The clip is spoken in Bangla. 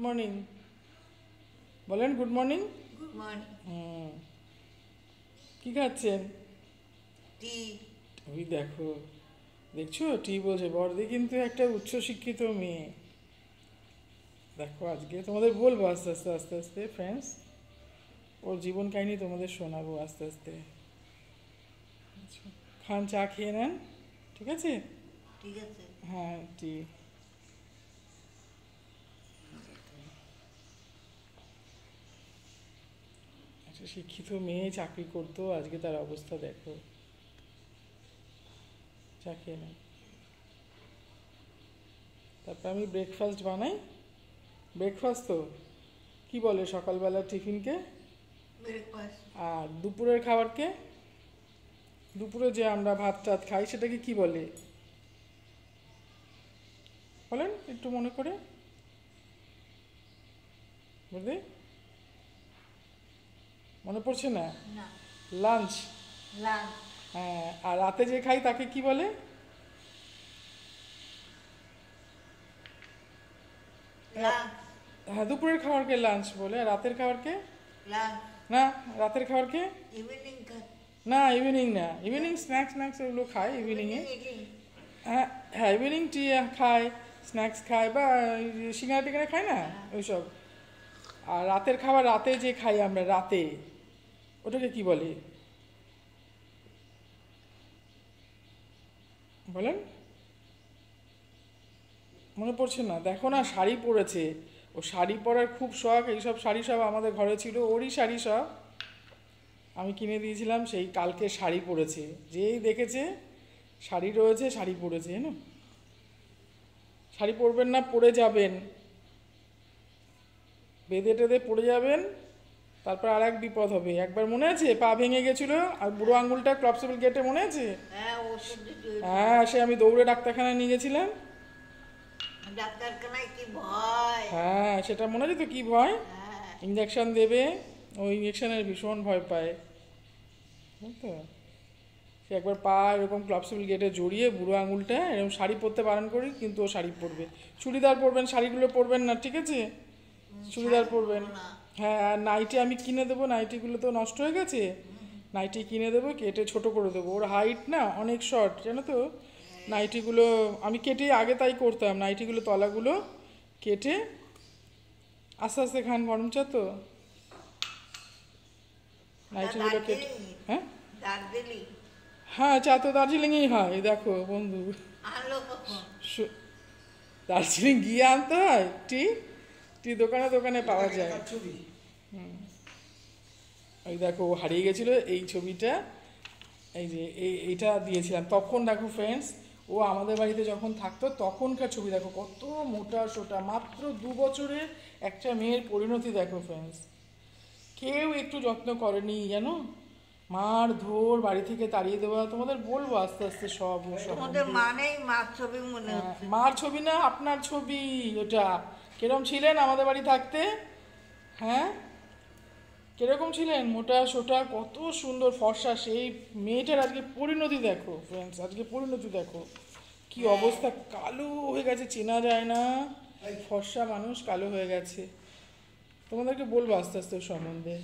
মর্নিং বলেন, গুড মর্নিং। Good morning. কি খাচ্ছেন? টি। ওই দেখো, দেখছো টি বলছে। বড়দি কিন্তু একটা উচ্চশিক্ষিত মেয়ে। দেখো আজকে তোমাদের বলবো আস্তে আস্তে আস্তে আস্তে ফ্রেন্ডস, ওর জীবন কাহিনী তোমাদের শোনাবো আস্তে আস্তে। খান, চা খেয়ে নেন, ঠিক আছে? ঠিক আছে। হ্যাঁ, টি। একটা শিক্ষিত মেয়ে চাকরি করতো, আজকে তার অবস্থা দেখো। চা খেয়ে নেন। তারপর আমি ব্রেকফাস্ট বানাই। ব্রেকফাস্ট তো কি বলে সকালবেলা টিফিনকে? ব্রেকফাস্ট। আর দুপুরের খাবারকে? দুপুরে যে আমরা ভাত টাত খাই সেটাকে কি বলে বলেন একটু মনে করে, বুঝলি? মনে পড়ছে না? না। লাঞ্চ। লাঞ্চ। হ্যাঁ, আর রাতে যে খাই তাকে কি বলে? লাঞ্চ। হ্যাঁ, দুপুরের খাবারকে লাঞ্চ বলে, আর রাতের খাবারকে? লাঞ্চ। না, রাতের খাবারকে? ইভিনিং না, ইভিনিং না। ইভিনিং স্ন্যাক্স এগুলো খায় ইভিনিংয়ে। হ্যাঁ হ্যাঁ, ইভিনিং টি খায়, স্ন্যাক্স খায়, বা সিঙ্গারা টিঙ্গারা খায় না ওইসব। আর রাতের খাবার রাতে যে খাই আমরা রাতে, ওটাকে কি বলে বলেন? মনে পড়ছে না? দেখো না, শাড়ি পরেছে ও, শাড়ি পরার খুব শখ। এইসব শাড়ি সব আমাদের ঘরে ছিল, ওরই শাড়ি সব আমি কিনে দিয়েছিলাম। সেই কালকে শাড়ি পরেছে, যেই দেখেছে শাড়ি রয়েছে শাড়ি পরেছে, না শাড়ি পরবেন না, পরে যাবেন, বেঁধে টেঁধে পড়ে যাবেন, তারপর আর এক বিপদ হবে। একবার মনে আছে পা ভেঙে গেছিল আর বুড়ো আঙুলটা ক্লপসেবল গেটে, মনে আছে? হ্যাঁ, সে আমি দৌড়ে ডাক্তারখানায় নিয়ে গেছিলাম। ডাক্তারখানায় কি ভয়! হ্যাঁ, সেটা মনে আছে তো, কি ভয়! ইঞ্জেকশন দেবে, ওই ইঞ্জেকশনের ভীষণ ভয় পায়, বুঝতো? সে একবার পা এরকম ক্লপসেবল গেটে জড়িয়ে বুড়ো আঙুলটা এরকম, শাড়ি পরতে বারণ করি কিন্তু ও শাড়ি পরবে। চুড়িদার পরবেন, শাড়িগুলো পরবেন না, ঠিক আছে? চুড়িদার পরবেন। হ্যাঁ, আর নাইটি আমি কিনে দেবো, নাইটিগুলো তো নষ্ট হয়ে গেছে, নাইটি কিনে দেবো, কেটে ছোট করে দেবো। ওর হাইট না অনেক শর্ট, জানো তো? নাইটিগুলো আমি কেটে, আগে তাই করতাম, নাইটিগুলো তলাগুলো কেটে। আস্তে আস্তে খান, গরম চা তো। নাইটিগুলো কেটে, হ্যাঁ হ্যাঁ, চা তো দার্জিলিংয়েই হয়, দেখো বন্ধু। দার্জিলিং গিয়ে আনতে হয় টি, টি দোকানে দোকানে পাওয়া যায়। ওই দেখো, ও হারিয়ে গেছিল এই ছবিটা, এই যে এইটা দিয়েছিলাম তখন। দেখো ফ্রেন্ডস, ও আমাদের বাড়িতে যখন থাকতো তখনকার ছবি দেখো, কত মোটা সোটা, মাত্র 2 বছরের একটা মেয়ের পরিণতি দেখো ফ্রেন্ডস। কেউ একটু যত্ন করেনি জানো, মার ধর, বাড়ি থেকে তাড়িয়ে দেওয়া। তোমাদের বলবো আস্তে আস্তে সব। মার ছবি মনে হচ্ছে। মার ছবি না, আপনার ছবি ওটা। কিরকম ছিলেন আমাদের বাড়ি থাকতে? হ্যাঁ, কিরকম ছিলেন? মোটা সোটা, কত সুন্দর ফর্সা। সেই মেয়েটার আজকে পরিণতি দেখো ফ্রেন্ডস, আজকে পরিণতি দেখো কি অবস্থা, কালো হয়ে গেছে, চেনা যায় না। ফর্সা মানুষ কালো হয়ে গেছে। তোমাদেরকে বলবো আস্তে আস্তে সম্বন্ধে।